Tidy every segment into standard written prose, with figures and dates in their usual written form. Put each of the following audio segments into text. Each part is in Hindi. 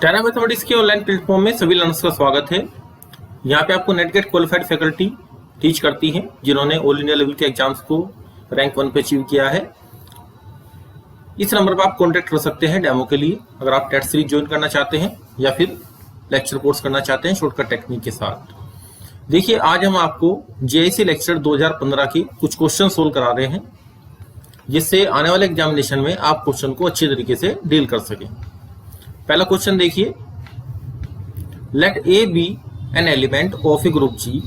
टेरा मैथमेटिक्स के ऑनलाइन प्लेटफॉर्म में सभी लर्नर्स का स्वागत है। यहाँ पे आपको NET GATE qualified faculty teach करती हैं जिन्होंने ऑल इंडिया लेवल के एग्जाम्स को रैंक 1 पे अचीव किया है। इस नंबर पर आप कॉन्टैक्ट कर सकते हैं डेमो के लिए, अगर आप टेट सीरीज ज्वाइन करना चाहते हैं या फिर लेक्चर कोर्स करना चाहते हैं शॉर्टकट टेक्निक के साथ। देखिए, आज हम आपको जेआईसी लेक्चर 2015 के कुछ क्वेश्चन सोल्व करा रहे हैं, जिससे आने वाले एग्जामिनेशन में आप क्वेश्चन को अच्छे तरीके से डील कर सकें। पहला क्वेश्चन देखिए, let a be an element of a group G.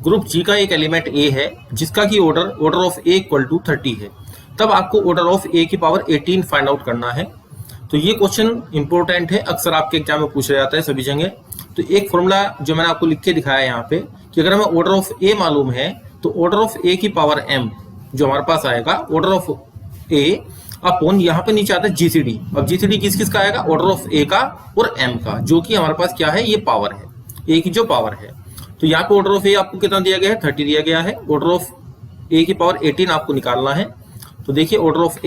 Group G का एक एलिमेंट ए है जिसका की order of a equal to 30 है। तब आपको ऑर्डर ऑफ ए की पावर 18 फाइंड आउट करना है। तो ये क्वेश्चन इंपॉर्टेंट है, अक्सर आपके एग्जाम में पूछा जाता है सभी जगह। तो एक फॉर्मूला जो मैंने आपको लिख के दिखाया है यहाँ पे कि अगर हमें ऑर्डर ऑफ ए मालूम है तो ऑर्डर ऑफ ए की पावर m जो हमारे पास आएगा ऑर्डर ऑफ ए अपॉन यहाँ पे नीचे आता है जीसीडी। अब जीसीडी किस किस का आएगा? ऑर्डर ऑफ ए का और m का, जो कि हमारे पास क्या है, ये पावर है, ए की जो पावर है। तो यहाँ पे ऑर्डर ऑफ ए आपको कितना दिया गया है? 30 दिया गया है। ऑर्डर ऑफ ए की पावर 18 आपको निकालना है। तो देखिए, ऑर्डर ऑफ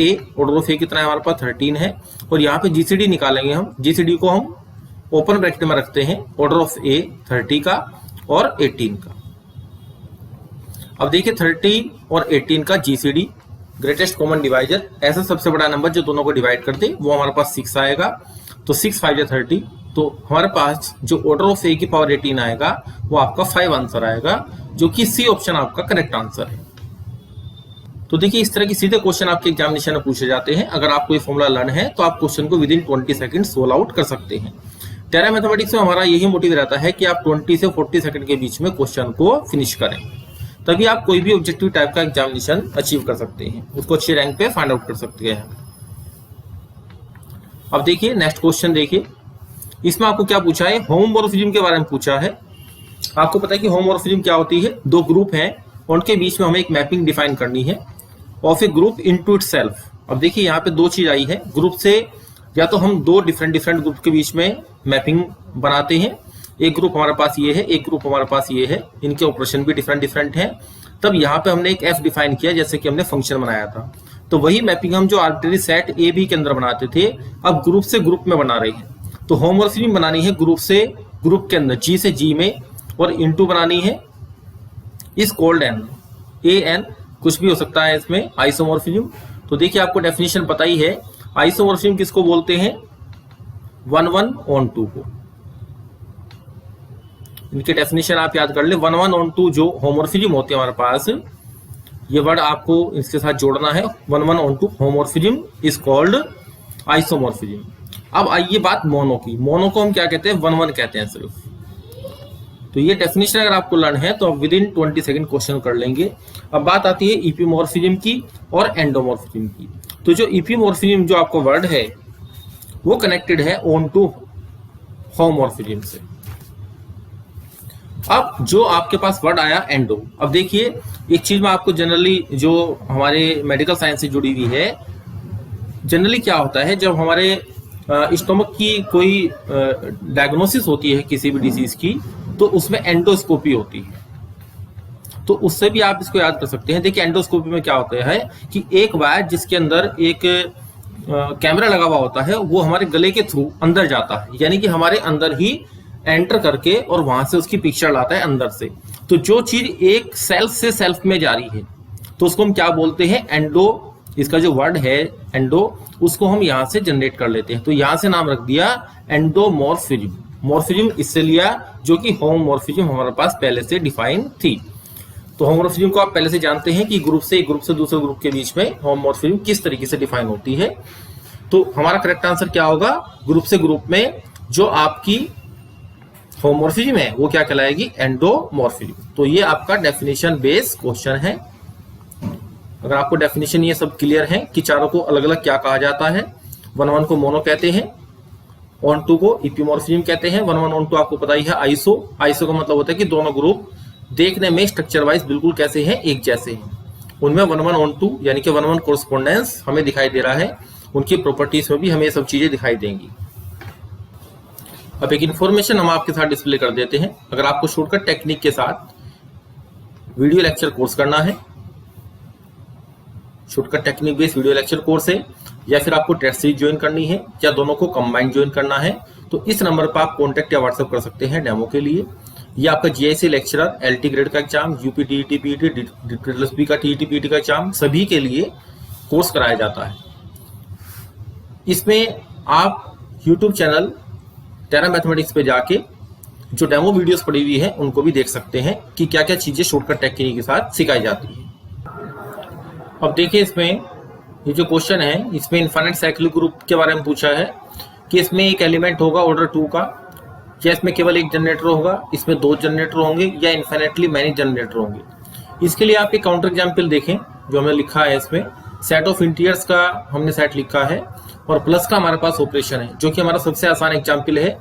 ए कितना है हमारे पास? 13 है। और यहाँ पे जीसीडी निकालेंगे हम। जीसीडी को हम ओपन ब्रैकेट में रखते हैं, ऑर्डर ऑफ ए 30 का और 18 का। अब देखिए, 30 और 18 का जीसीडी ग्रेटेस्ट कॉमन डिवाइजर, ऐसा सबसे बड़ा नंबर जो दोनों को डिवाइड करते वो हमारे पास 6 आएगा। तो 6 5 या 30। तो हमारे पास जो ऑर्डर ऑफ ए की पावर 18 आएगा वो आपका 5 आंसर आएगा, जो कि सी ऑप्शन आपका करेक्ट आंसर है। तो देखिए, इस तरह के सीधे क्वेश्चन आपके एग्जामिनेशन में पूछे जाते हैं। अगर आपको ये फॉर्मूला लर्न है तो आप क्वेश्चन को with in 20 second solve out कर सकते हैं। टेरा मैथमेटिक्स में हमारा यही मोटिव रहता है कि आप 20 से 40 सेकंड के बीच में क्वेश्चन को फिनिश करें, तभी आप कोई भी ऑब्जेक्टिव टाइप का एग्जामिनेशन अचीव कर सकते हैं, उसको अच्छे रैंक पे फाइंड आउट कर सकते हैं। अब देखिए, नेक्स्ट क्वेश्चन देखिए, इसमें आपको क्या पूछा है? होमोमॉर्फिज्म के बारे में पूछा है। आपको पता है कि होमोमॉर्फिज्म क्या होती है? दो ग्रुप हैं, उनके बीच में हमें एक मैपिंग डिफाइन करनी है of a group into itself. अब देखिए, यहाँ पे दो चीज आई है। ग्रुप से या तो हम दो डिफरेंट ग्रुप के बीच में मैपिंग बनाते हैं, एक ग्रुप हमारे पास ये है, एक ग्रुप हमारे पास ये है, इनके ऑपरेशन भी डिफरेंट हैं। तब यहाँ पे हमने एक एफ डिफाइन किया, जैसे कि हमने फंक्शन बनाया था। तो वही मैपिंग हम जो आर्बिट्रेरी सेट ए बी के अंदर बनाते थे, अब ग्रुप से ग्रुप में बना रहे हैं। तो होमोमॉर्फिज्म बनानी है ग्रुप से ग्रुप के अंदर, जी से जी में, और इनटू बनानी है is called n, a n कुछ भी हो सकता है इसमें, आइसोमॉर्फिज्म। तो देखिए, आपको डेफिनेशन पता ही है, आइसोमॉर्फिज्म किसको बोलते हैं? 1 1 on 2 को। इनके डेफिनेशन आप याद कर ले। 1 1 on 2 जो होमोमॉर्फिज्म होते हैं हमारे पास, ये वर्ड आपको इसके साथ जोड़ना है। 1 1 on 2 homomorphism is called isomorphism. अब आइए बात मोनो की। मोनो को हम क्या कहते हैं? 1 1 कहते हैं सिर्फ। तो ये डेफिनेशन अगर आपको लर्न है तो आप विद इन 20 सेकंड क्वेश्चन कर लेंगे। अब बात आती है इपिमॉर्फिज्म की और एंडोमॉर्फिज्म की। तो जो इपिमॉर्फिज्म जो आपका वर्ड है वो कनेक्टेड है ऑन टू होमोमॉर्फिज्म से। अब जो आपके पास वर्ड आया एंडो, अब देखिए, एक चीज में आपको जनरली जो हमारे मेडिकल साइंस से जुड़ी हुई है, जनरली क्या होता है, जब हमारे स्टोमक की कोई डायग्नोसिस होती है किसी भी डिजीज की, तो उसमें एंडोस्कोपी होती है। तो उससे भी आप इसको याद कर सकते हैं। देखिए, एंडोस्कोपी में क्या होता है कि एक वायर जिसके अंदर एक कैमरा लगा हुआ होता है, वो हमारे गले के थ्रू अंदर जाता है, यानी कि हमारे अंदर ही एंटर करके और वहां से उसकी पिक्चर लाता है अंदर से। तो जो चीज एक सेल्फ से सेल्फ में जा रही है तो उसको हम क्या बोलते हैं? एंडो। इसका जो वर्ड है एंडो, उसको हम यहाँ से जनरेट कर लेते हैं। तो यहाँ से नाम रख दिया एंडोमॉर्फिज्म। मॉर्फिज्म इससे लिया जो कि होमोमॉर्फिज्म हमारे पास पहले से डिफाइन थी। तो होमोमॉर्फिज्म को आप पहले से जानते हैं कि ग्रुप से दूसरे ग्रुप के बीच में होमोमॉर्फिज्म किस तरीके से डिफाइन होती है। तो हमारा करेक्ट आंसर क्या होगा? ग्रुप से ग्रुप में जो आपकी होमोमॉर्फिज्म है वो क्या कहलाएगी? एंडोमॉर्फिज्म। तो ये आपका डेफिनेशन बेस्ड क्वेश्चन है। अगर आपको डेफिनेशन ये सब क्लियर है कि चारों को अलग अलग क्या कहा जाता है, 1 1 को मोनो कहते हैं, ऑन 2 को इपिमॉर्फिज्म कहते हैं, 1 1 on 2 आपको पता ही है आइसो। आइसो का मतलब होता है कि दोनों ग्रुप देखने में स्ट्रक्चर वाइज बिल्कुल कैसे हैं? एक जैसे हैं। उनमें 1 1 on 2 यानी कि 1 1 कोरेस्पोंडेंस हमें दिखाई दे रहा है, उनकी प्रॉपर्टीज में भी हमें ये सब चीजें दिखाई देंगी। अब एक इन्फॉर्मेशन हम आपके साथ डिस्प्ले कर देते हैं। अगर आपको शॉर्टकट टेक्निक के साथ वीडियो लेक्चर कोर्स करना है, shortcut technique based video lecture course है, या फिर आपको टेस्ट सीरीज ज्वाइन करनी है, या दोनों को कंबाइंड ज्वाइन करना है, तो इस नंबर पर आप कॉन्टैक्ट या व्हाट्सएप कर सकते हैं डेमो के लिए। या आपका जीआईसी लेक्चरर, LT ग्रेड का exam, UP TET PT, DSSB का टीईटी पीटी का एग्जाम, सभी के लिए कोर्स कराया जाता है। इसमें आप यूट्यूब चैनल टेरा मैथमेटिक्स पे जाके जो डेमो वीडियोस पड़ी हुई है उनको भी देख सकते हैं कि क्या क्या चीजें शॉर्टकट टेक्निक के साथ सिखाई जाती है। अब देखिए इसमें ये जो क्वेश्चन है इसमें इनफाइनाइट साइक्लिक ग्रुप के बारे में पूछा है कि इसमें एक एलिमेंट होगा ऑर्डर 2 का, या इसमें केवल एक जनरेटर होगा, इसमें 2 जनरेटर होंगे, या इनफाइनाइटली मैनी जनरेटर होंगे। इसके लिए आप एक काउंटर एग्जाम्पल देखें जो हमने लिखा है। इसमें सेट ऑफ इंटीजर्स का हमने सेट लिखा है और प्लस का हमारे पास ऑपरेशन है, जो कि हमारा सबसे आसान एग्जाम्पल है,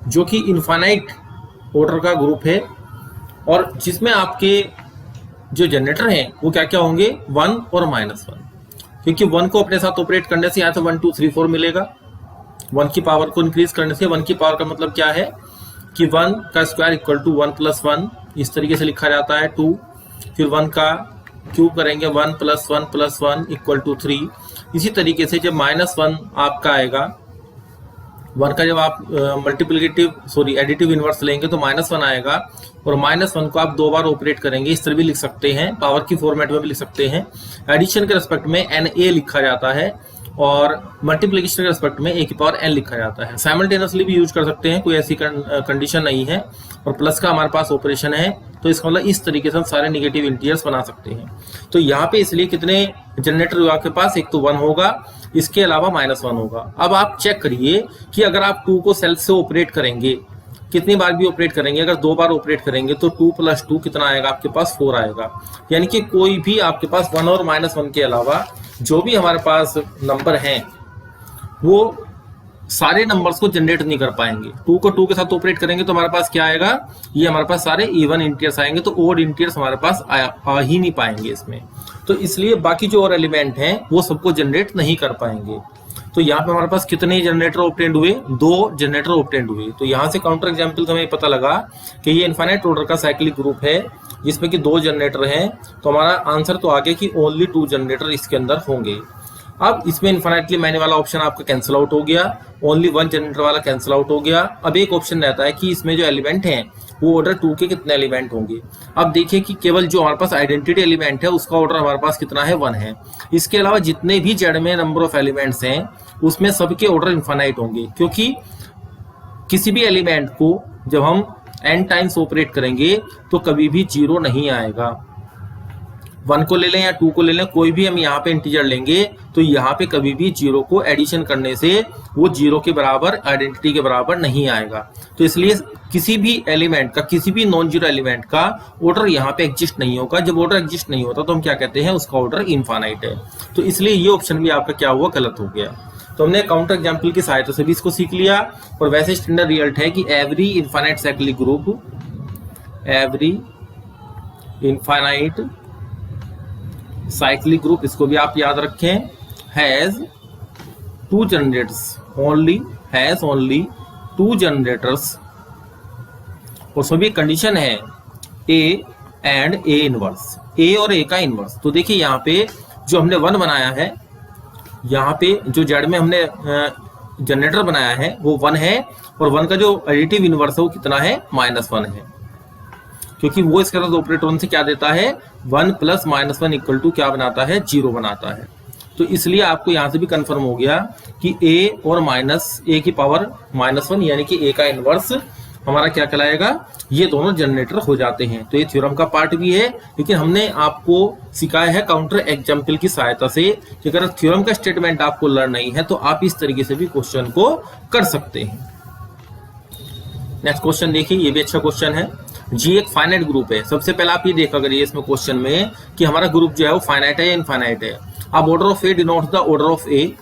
जो कि इनफाइनाइट ऑर्डर का ग्रुप है और जिसमें आपके जो जनरेटर हैं वो क्या क्या होंगे, 1 और -1, क्योंकि 1 को अपने साथ ऑपरेट करने से यहाँ से 1 2 3 4 मिलेगा। 1 की पावर को इंक्रीज करने से 1 की पावर का मतलब क्या है कि 1 का स्क्वायर इक्वल टू 1 + 1, इस तरीके से लिखा जाता है 2। फिर 1 का क्यूब करेंगे 1 + 1 + 1 = 3। इसी तरीके से जब -1 आपका आएगा, 1 का जब आप एडिटिव इनवर्स लेंगे तो -1 आएगा और -1 को आप 2 बार ऑपरेट करेंगे। इस तरह भी लिख सकते हैं, पावर की फॉर्मेट में भी लिख सकते हैं। एडिशन के रेस्पेक्ट में NA लिखा जाता है और मल्टीप्लिकेशन के रेस्पेक्ट में A⁴n लिखा जाता है। साइमल्टेनियसली भी यूज कर सकते हैं, कोई ऐसी कंडीशन नहीं है। और प्लस का हमारे पास ऑपरेशन है तो इसका मतलब इस तरीके से हम सारे नेगेटिव इंटीजर्स बना सकते हैं। तो यहाँ पे इसलिए कितने जनरेटर होगा आपके पास, एक तो 1 होगा, इसके अलावा -1 होगा। अब आप चेक करिए कि अगर आप 2 को सेल्फ से ऑपरेट करेंगे, कितनी बार भी ऑपरेट करेंगे, अगर 2 बार ऑपरेट करेंगे तो 2 + 2 कितना आएगा आपके पास, 4 आएगा। यानी कि कोई भी आपके पास 1 और -1 के अलावा जो भी हमारे पास नंबर हैं वो सारे नंबर्स को जनरेट नहीं कर पाएंगे। 2 को 2 के साथ ऑपरेट करेंगे तो हमारे पास क्या आएगा, ये हमारे पास सारे इवन इंटीजर्स आएंगे, तो ओड इंटीजर्स हमारे पास आ ही नहीं पाएंगे इसमें। तो इसलिए बाकी जो और एलिमेंट हैं वो सबको जनरेट नहीं कर पाएंगे। तो यहाँ पे हमारे पास कितने जनरेटर ऑब्टेंड हुए, 2 जनरेटर ऑब्टेंड हुए। तो यहाँ से काउंटर एग्जाम्पल हमें पता लगा कि ये इनफाइनाइट ऑर्डर का साइक्लिक ग्रुप है जिसमें कि 2 जनरेटर हैं। तो हमारा आंसर तो आ गया कि ओनली 2 जनरेटर इसके अंदर होंगे। अब इसमें इनफाइनाइटली मैनी वाला ऑप्शन आपका कैंसिल आउट हो गया, ओनली 1 जनरेटर वाला कैंसिल आउट हो गया। अब एक ऑप्शन रहता है कि इसमें जो एलिमेंट हैं वो ऑर्डर 2 के कितने एलिमेंट होंगे। अब देखिए कि केवल जो हमारे पास आइडेंटिटी एलिमेंट है उसका ऑर्डर हमारे पास कितना है, 1 है। इसके अलावा जितने भी जेड में नंबर ऑफ एलिमेंट्स हैं उसमें सबके ऑर्डर इनफाइनाइट होंगे, क्योंकि किसी भी एलिमेंट को जब हम n टाइम्स ऑपरेट करेंगे तो कभी भी 0 नहीं आएगा। 1 को ले लें या 2 को ले लें, कोई भी हम यहाँ पे इंटीजर लेंगे तो यहाँ पे कभी भी 0 को एडिशन करने से वो 0 के बराबर, आइडेंटिटी के बराबर नहीं आएगा। तो इसलिए किसी भी एलिमेंट का, किसी भी नॉन जीरो एलिमेंट का ऑर्डर यहाँ पे एग्जिस्ट नहीं होगा। जब ऑर्डर एग्जिस्ट नहीं होता तो हम क्या कहते हैं, उसका ऑर्डर इनफाइनाइट है। तो इसलिए ये ऑप्शन भी आपका क्या हुआ, गलत हो गया। तो हमने काउंटर एग्जाम्पल की सहायता से भी इसको सीख लिया। और वैसे स्टैंडर्ड रिजल्ट है कि every infinite cyclic group, every infinite cyclic group, इसको भी आप याद रखें, has 2 generators, only has only 2 generators. और सभी कंडीशन है A and A inverse, A और A का इनवर्स। तो देखिए यहाँ पे जो हमने 1 बनाया है, यहाँ पे जो जेड में हमने जनरेटर बनाया है वो 1 है और 1 का जो एडिटिव इनवर्स है वो कितना है, -1 है, क्योंकि वो इसके साथ ऑपरेटर से क्या देता है, 1 + -1 = क्या बनाता है, 0 बनाता है। तो इसलिए आपको यहाँ से भी कंफर्म हो गया कि A और -A⁻1 यानी कि A का इनवर्स हमारा क्या कहलाएगा, ये दोनों जनरेटर हो जाते हैं। तो ये थ्योरम का पार्ट भी है, लेकिन हमने आपको सिखाया है काउंटर एग्जाम्पल की सहायता से कि अगर थ्योरम का स्टेटमेंट आपको लर्न नहीं है तो आप इस तरीके से भी क्वेश्चन को कर सकते हैं। नेक्स्ट क्वेश्चन देखिए, ये भी अच्छा क्वेश्चन है। जी एक फाइनाइट ग्रुप है। सबसे पहले आप ये देखा करिए इसमें क्वेश्चन में कि हमारा ग्रुप जो है वो फाइनाइट है या इनफाइनाइट है। अब order of a denotes the order of a,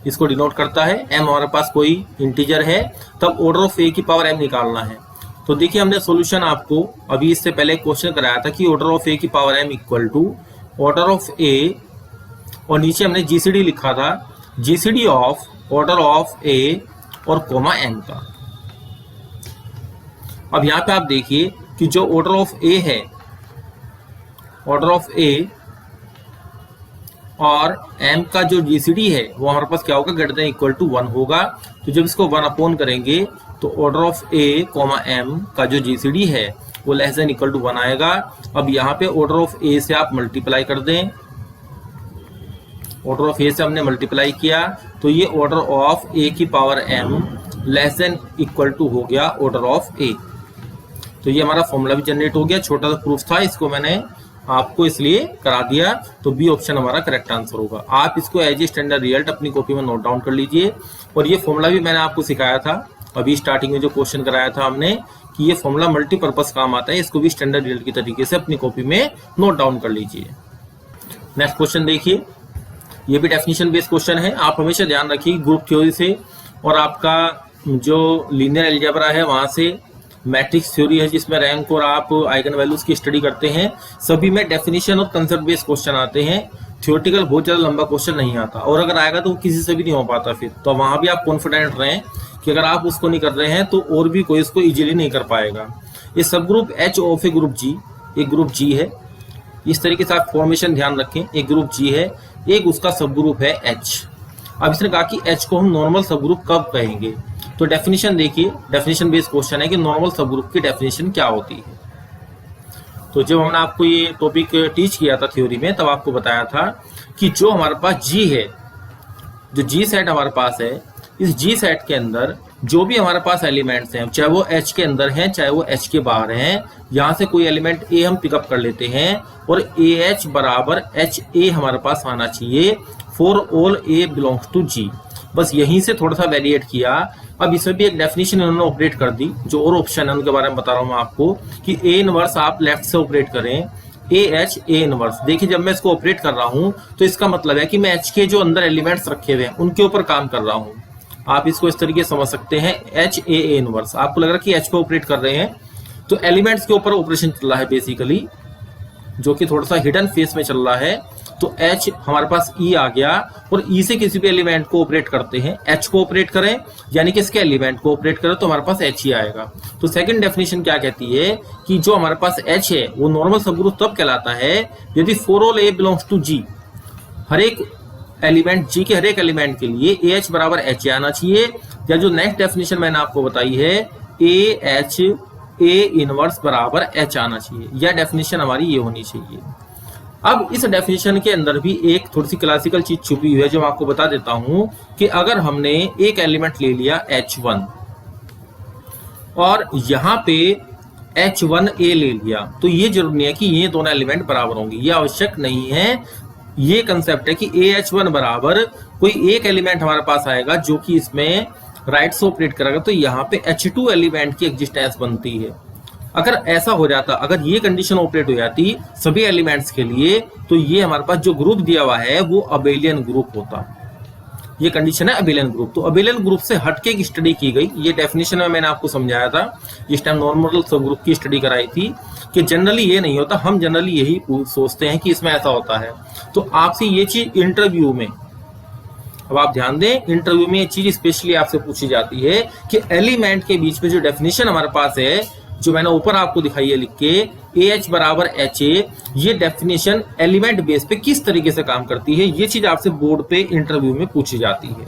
इसको डिनोट करता है। m हमारे पास कोई इंटीजर है, तब ऑर्डर ऑफ a की पावर m निकालना है। तो देखिए हमने सॉल्यूशन आपको अभी इससे पहले क्वेश्चन कराया था कि ऑर्डर ऑफ a की power m = order of a, और नीचे हमने जीसीडी लिखा था, GCD of order of a और कोमा m का। अब यहाँ पे आप देखिए कि जो ऑर्डर ऑफ a है, ऑर्डर ऑफ a और m का जो जीसीडी है वो हमारे पास क्या होगा, ग्रेटर देन इक्वल टू 1 होगा। तो जब इसको 1 अपॉन करेंगे तो ऑर्डर ऑफ a, m का जो जीसीडी है वो लेस देन इक्वल टू 1 आएगा। अब यहाँ पे ऑर्डर ऑफ a से आप मल्टीप्लाई कर दें, ऑर्डर ऑफ a से हमने मल्टीप्लाई किया तो ये ऑर्डर ऑफ a की power m less than equal to हो गया ऑर्डर ऑफ a। तो ये हमारा फॉर्मूला भी जनरेट हो गया। छोटा सा प्रूफ था, इसको मैंने आपको इसलिए करा दिया। तो बी ऑप्शन हमारा करेक्ट आंसर होगा। आप इसको एज ए स्टैंडर्ड रिजल्ट अपनी कॉपी में नोट डाउन कर लीजिए। और ये फॉर्मूला भी मैंने आपको सिखाया था अभी स्टार्टिंग में जो क्वेश्चन कराया था हमने, कि ये फॉर्मूला मल्टीपर्पज काम आता है। इसको भी स्टैंडर्ड रिजल्ट की तरीके से अपनी कॉपी में नोट डाउन कर लीजिए। नेक्स्ट क्वेश्चन देखिए, ये भी डेफिनेशन बेस्ड क्वेश्चन है। आप हमेशा ध्यान रखिए ग्रुप थ्योरी से और आपका जो लीनियर अलजेब्रा है वहां से, मैट्रिक्स थ्योरी है जिसमें रैंक और आप आइगन वैल्यूज की स्टडी करते हैं, सभी में डेफिनेशन और कंसेप्ट बेस्ड क्वेश्चन आते हैं। थ्योरेटिकल बहुत ज्यादा लंबा क्वेश्चन नहीं आता, और अगर आएगा तो किसी से भी नहीं हो पाता फिर। तो वहां भी आप कॉन्फिडेंट रहें कि अगर आप उसको नहीं कर रहे हैं तो और भी कोई इसको इजीली नहीं कर पाएगा। ये सब group H of a group G, एक ग्रुप जी है। इस तरीके से आप फॉर्मेशन ध्यान रखें, एक ग्रुप जी है, एक उसका सब ग्रुप है एच। अब इसने कहा कि एच को हम नॉर्मल सब ग्रुप कब कहेंगे। तो डेफिनेशन देखिए, डेफिनेशन बेस्ड क्वेश्चन है कि नॉर्मल सब ग्रुप की डेफिनेशन क्या होती है। तो जब हमने आपको ये टॉपिक टीच किया था थ्योरी में, तब आपको बताया था कि जो हमारे पास जी है, जो जी सेट हमारे पास है, इस जी सेट के अंदर जो भी हमारे पास एलिमेंट्स हैं, चाहे वो एच के अंदर हैं चाहे वो एच के बाहर हैं, यहाँ से कोई एलिमेंट ए हम पिकअप कर लेते हैं और ए एच बराबर एच ए हमारे पास आना चाहिए for all a belongs to G. बस यहीं से थोड़ा सा वेरिएट किया। अब इसमें भी एक डेफिनेशन इन्होंने ऑपरेट कर दी, जो और ऑप्शन है उनके बारे में बता रहा हूं मैं आपको, कि ए इनवर्स आप लेफ्ट से ऑपरेट करें, ए एच ए इनवर्स। देखिए जब मैं इसको ऑपरेट कर रहा हूं तो इसका मतलब है कि मैं एच के जो अंदर एलिमेंट्स रखे हुए हैं उनके ऊपर काम कर रहा हूं। आप इसको इस तरीके से समझ सकते हैं, एच ए इनवर्स। आपको लग रहा है कि एच पे ऑपरेट कर रहे हैं तो एलिमेंट्स के ऊपर ऑपरेशन चल रहा है बेसिकली, जो कि थोड़ा सा हिडन फेस में चल रहा है। तो एच हमारे पास ई आ गया और ई से किसी भी एलिमेंट को ऑपरेट करते हैं, एच को ऑपरेट करें यानी कि इसके एलिमेंट को ऑपरेट करें तो हमारे पास एच ही आएगा। तो सेकंड डेफिनेशन क्या कहती है कि जो हमारे पास एच है वो नॉर्मल सबग्रुप तब कहलाता है यदि for all a belongs to G, हर एक एलिमेंट जी के हर एक एलिमेंट के लिए ए एच बराबर एच आना चाहिए। या जो नेक्स्ट डेफिनेशन मैंने आपको बताई है, ए एच ए इनवर्स बराबर एच आना चाहिए। यह डेफिनेशन हमारी ये होनी चाहिए। अब इस डेफिनेशन के अंदर भी एक थोड़ी सी क्लासिकल चीज छुपी हुई है जो मैं आपको बता देता हूं, कि अगर हमने एक एलिमेंट ले लिया H1 और यहां पे H1A ले लिया, तो ये जरूरी नहीं है कि ये दोनों एलिमेंट बराबर होंगे, ये आवश्यक नहीं है। ये कंसेप्ट है कि AH1 बराबर कोई एक एलिमेंट हमारे पास आएगा जो कि इसमें राइट से ऑपरेट करेगा, तो यहाँ पे H2 एलिमेंट की एग्जिस्टेंस बनती है। अगर ऐसा हो जाता, अगर ये कंडीशन ऑपरेट हो जाती सभी एलिमेंट्स के लिए, तो ये हमारे पास जो ग्रुप दिया हुआ है वो अबेलियन ग्रुप होता। ये कंडीशन है अबेलियन ग्रुप। तो अबेलियन ग्रुप से हटके की स्टडी की गई। ये डेफिनेशन में मैंने आपको समझाया था जिस टाइम नॉर्मल सब ग्रुप की स्टडी कराई थी, कि जनरली ये नहीं होता, हम जनरली यही सोचते हैं कि इसमें ऐसा होता है। तो आपसे ये चीज इंटरव्यू में, अब आप ध्यान दें, इंटरव्यू में ये चीज स्पेशली आपसे पूछी जाती है कि एलिमेंट के बीच में जो डेफिनेशन हमारे पास है, जो मैंने ऊपर आपको दिखाई है लिख के, ए एच बराबर एच ए, ये डेफिनेशन एलिमेंट बेस पे किस तरीके से काम करती है, ये चीज आपसे बोर्ड पे इंटरव्यू में पूछी जाती है।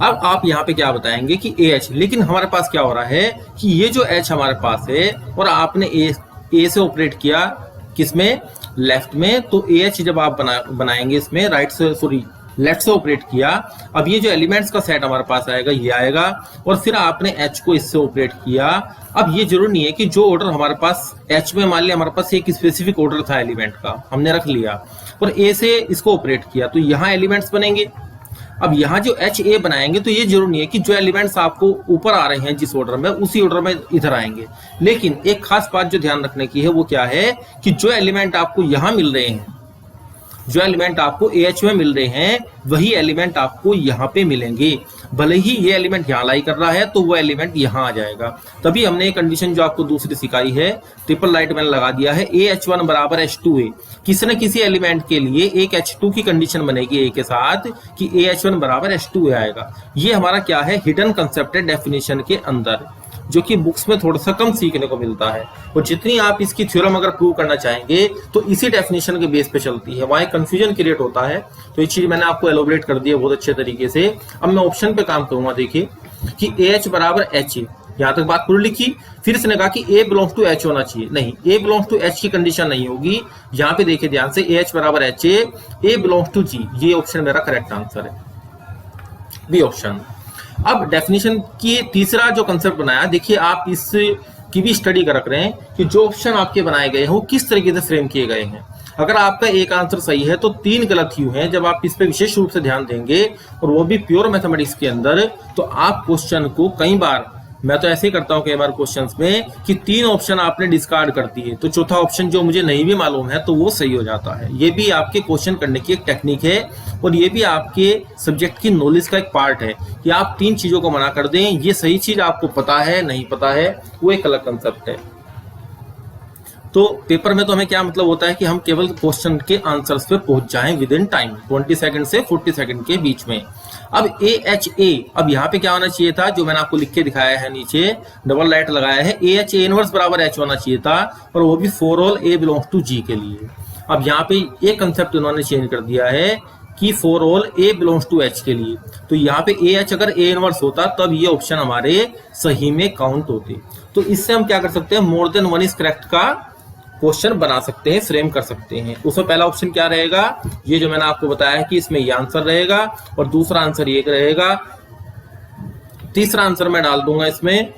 अब आप यहाँ पे क्या बताएंगे कि ए एच, लेकिन हमारे पास क्या हो रहा है कि ये जो एच हमारे पास है और आपने ए से ऑपरेट किया किसमें, लेफ्ट में, तो ए एच जब आप बनाएंगे इसमें राइट से, सॉरी लेफ्ट से ऑपरेट किया, अब ये जो एलिमेंट्स का सेट हमारे पास आएगा ये आएगा, और फिर आपने एच को इससे ऑपरेट किया। अब ये जरूरी नहीं है कि जो ऑर्डर हमारे पास एच में, मान लिया हमारे पास एक स्पेसिफिक ऑर्डर था एलिमेंट का, हमने रख लिया और ए से इसको ऑपरेट किया, तो यहाँ एलिमेंट्स बनेंगे। अब यहाँ जो एच ए बनाएंगे तो ये जरूरी नहीं है कि जो एलिमेंट्स आपको ऊपर आ रहे हैं जिस ऑर्डर में, उसी ऑर्डर में इधर आएंगे। लेकिन एक खास बात जो ध्यान रखने की है वो क्या है कि जो एलिमेंट आपको यहाँ मिल रहे हैं, जो एलिमेंट आपको AH में मिल रहे हैं, वही एलिमेंट आपको यहाँ पे मिलेंगे। भले ही ये एलिमेंट यहाँ लाई कर रहा है तो वो एलिमेंट यहाँ आ जाएगा। तभी हमने एक कंडीशन जो आपको दूसरी सिखाई है, ट्रिपल लाइट मैंने लगा दिया है, AH1 बराबर H2A। किसी न किसी एलिमेंट के लिए एक H2 की कंडीशन बनेगी A के साथ कि AH1 बराबर H2A आएगा। ये हमारा क्या है, हिडन कंसेप्ट है डेफिनेशन के अंदर। जो कि बुक्स में थोड़ा सा कम सीखने को मिलता है। और जितनी आप इसकी थ्योरम अगर प्रूव करना चाहेंगे तो इसी डेफिनेशन के बेस पे चलती है, वहां कंफ्यूजन क्रिएट होता है। तो ये चीज मैंने आपको एलोबरेट कर दी है बहुत अच्छे तरीके से। अब मैं ऑप्शन पे काम करूंगा। देखिए कि AH बराबर HA, यहां तक बात पूरी लिखी। फिर इसने कहा कि A बिलोंग्स टू H होना चाहिए, नहीं, A बिलोंग्स टू H की कंडीशन नहीं होगी। यहाँ पे देखिए ध्यान से, AH बराबर HA, A belongs to G, ये ऑप्शन मेरा करेक्ट आंसर है, बी ऑप्शन। अब डेफिनेशन की तीसरा जो कंसेप्ट बनाया, देखिए आप इस की भी स्टडी कर रहे हैं कि जो ऑप्शन आपके बनाए गए हैं वो किस तरीके से फ्रेम किए गए हैं। अगर आपका एक आंसर सही है तो 3 गलत हुए हैं। जब आप इस पे विशेष रूप से ध्यान देंगे और वो भी प्योर मैथमेटिक्स के अंदर, तो आप क्वेश्चन को कई बार, मैं तो ऐसे ही करता हूं कई बार क्वेश्चंस में कि 3 ऑप्शन आपने डिस्कार्ड कर दिए तो चौथा ऑप्शन जो मुझे नहीं भी मालूम है तो वो सही हो जाता है। ये भी आपके क्वेश्चन करने की एक टेक्निक है और ये भी आपके सब्जेक्ट की नॉलेज का एक पार्ट है कि आप 3 चीजों को मना कर दें। ये सही चीज आपको पता है, नहीं पता है, वो एक अलग कंसेप्ट है। तो पेपर में तो हमें क्या मतलब होता है कि हम केवल क्वेश्चन के आंसर्स पे पहुंच जाएं विद इन टाइम, 20 सेकंड से 40 सेकंड के बीच में। अब AHA, अब यहाँ पे क्या होना चाहिए था, जो मैंने आपको लिख के दिखाया है नीचे, डबल लाइट लगाया है, AHA इनवर्स बराबर H होना चाहिए था, और वो भी for all A belongs to G के लिए। अब यहाँ पे एक कंसेप्ट उन्होंने चेंज कर दिया है कि for all A belongs to H के लिए। तो यहाँ पे AH अगर A इनवर्स होता तब ये ऑप्शन हमारे सही में काउंट होते। तो इससे हम क्या कर सकते हैं, more than one is correct का क्वेश्चन बना सकते हैं, फ्रेम कर सकते हैं। उसमें पहला ऑप्शन क्या रहेगा, ये जो मैंने आपको बताया कि इसमें ये आंसर रहेगा और दूसरा आंसर ये रहेगा। तीसरा आंसर मैं डाल दूंगा इसमें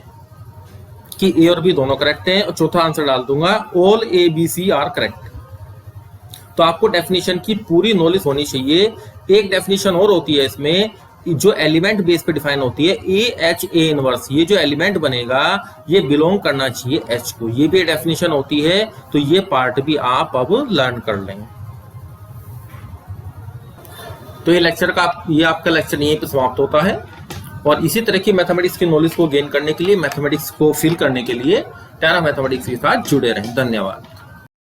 कि A और B दोनों करेक्ट हैं और चौथा आंसर डाल दूंगा all A B C are correct. तो आपको डेफिनेशन की पूरी नॉलेज होनी चाहिए। एक डेफिनेशन और होती है इसमें जो एलिमेंट बेस पे डिफाइन होती है, AHA इनवर्स, ये जो एलिमेंट बनेगा ये बिलोंग करना चाहिए H को, ये भी डेफिनेशन होती है। तो ये पार्ट भी आप अब लर्न कर लें। तो ये लेक्चर का ये आपका लेक्चर यहीं पे समाप्त होता है। और इसी तरह की मैथमेटिक्स की नॉलेज को गेन करने के लिए, मैथमेटिक्स को फील करने के लिए टेरा मैथमेटिक्स के साथ जुड़े रहें। धन्यवाद।